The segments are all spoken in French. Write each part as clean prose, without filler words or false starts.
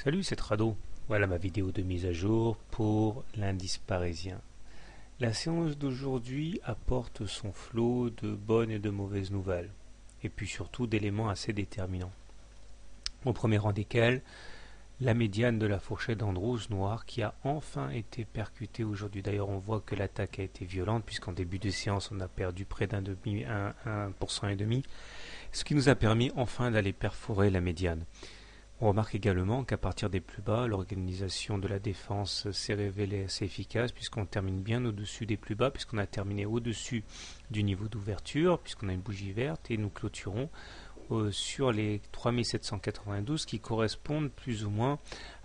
Salut, c'est Trado. Voilà ma vidéo de mise à jour pour l'indice parisien. La séance d'aujourd'hui apporte son flot de bonnes et de mauvaises nouvelles, et puis surtout d'éléments assez déterminants. Au premier rang desquels, la médiane de la fourchette d'Andrews noire qui a enfin été percutée aujourd'hui. D'ailleurs, on voit que l'attaque a été violente, puisqu'en début de séance, on a perdu près d'un demi, 1% et demi, ce qui nous a permis enfin d'aller perforer la médiane. On remarque également qu'à partir des plus bas, l'organisation de la défense s'est révélée assez efficace, puisqu'on termine bien au-dessus des plus bas, puisqu'on a terminé au-dessus du niveau d'ouverture, puisqu'on a une bougie verte, et nous clôturons sur les 3792 qui correspondent plus ou moins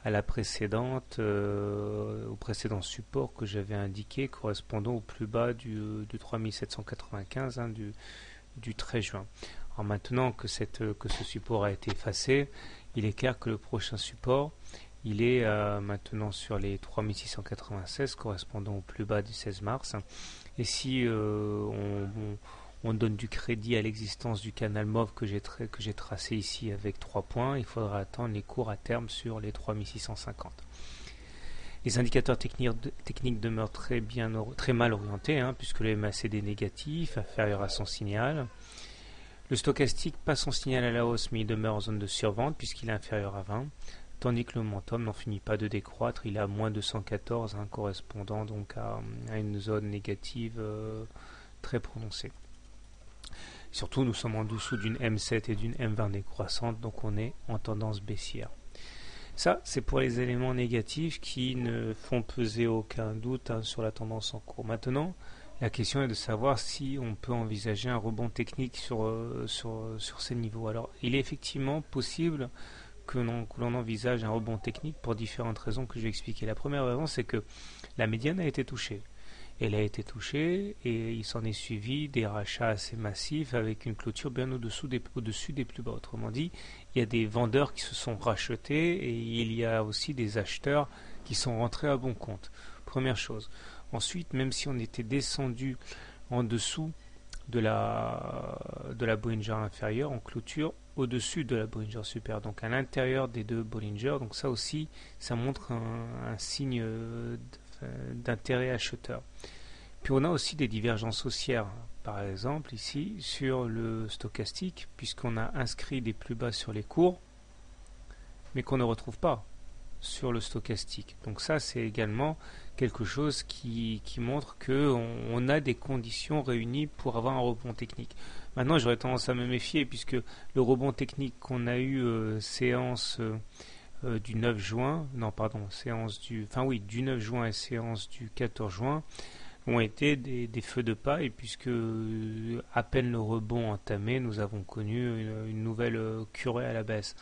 à la précédente, au précédent support que j'avais indiqué, correspondant au plus bas du 3795 du 13 juin. Alors maintenant que ce support a été effacé, il est clair que le prochain support, il est maintenant sur les 3696 correspondant au plus bas du 16 mars. Et si on donne du crédit à l'existence du canal mauve que j'ai tracé ici avec 3 points, il faudra attendre les cours à terme sur les 3650. Les indicateurs techniques demeurent très mal orientés, puisque le MACD est négatif, inférieur à son signal. Le stochastique passe son signal à la hausse, mais il demeure en zone de survente puisqu'il est inférieur à 20, tandis que le momentum n'en finit pas de décroître, il est à moins 214, correspondant donc à une zone négative très prononcée. Surtout, nous sommes en dessous d'une M7 et d'une M20 décroissante, donc on est en tendance baissière. Ça, c'est pour les éléments négatifs qui ne font peser aucun doute sur la tendance en cours. Maintenant, la question est de savoir si on peut envisager un rebond technique sur ces niveaux. Alors, il est effectivement possible que l'on envisage un rebond technique pour différentes raisons que je vais expliquer. La première raison, c'est que la médiane a été touchée. Elle a été touchée et il s'en est suivi des rachats assez massifs avec une clôture bien au-dessus des plus bas. Autrement dit, il y a des vendeurs qui se sont rachetés et il y a aussi des acheteurs qui sont rentrés à bon compte. Première chose. Ensuite, même si on était descendu en dessous de la Bollinger inférieure, on clôture au-dessus de la Bollinger supérieure, donc à l'intérieur des deux Bollinger. Donc ça aussi, ça montre un signe d'intérêt acheteur. Puis on a aussi des divergences haussières, par exemple ici sur le stochastique, puisqu'on a inscrit des plus bas sur les cours, mais qu'on ne retrouve pas sur le stochastique. Donc ça, c'est également quelque chose qui montre qu'on a des conditions réunies pour avoir un rebond technique. Maintenant, j'aurais tendance à me méfier, puisque le rebond technique qu'on a eu séance du 9 juin, du 9 juin et séance du 14 juin, ont été des feux de paille, puisque à peine le rebond entamé, nous avons connu une nouvelle curée à la baisse.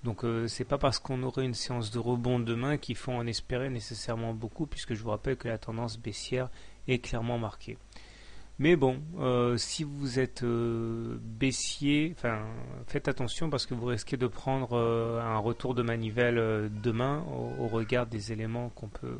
Donc c'est pas parce qu'on aurait une séance de rebond demain qu'il faut en espérer nécessairement beaucoup, puisque je vous rappelle que la tendance baissière est clairement marquée. Mais bon, si vous êtes baissier, faites attention parce que vous risquez de prendre un retour de manivelle demain au regard des éléments qu'on peut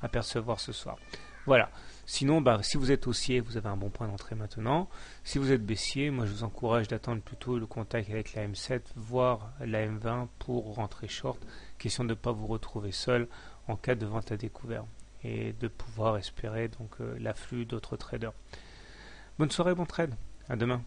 apercevoir ce soir. Voilà. Sinon, si vous êtes haussier, vous avez un bon point d'entrée maintenant. Si vous êtes baissier, moi je vous encourage d'attendre plutôt le contact avec la M7, voire la M20 pour rentrer short. Question de ne pas vous retrouver seul en cas de vente à découvert et de pouvoir espérer donc l'afflux d'autres traders. Bonne soirée, bon trade. À demain.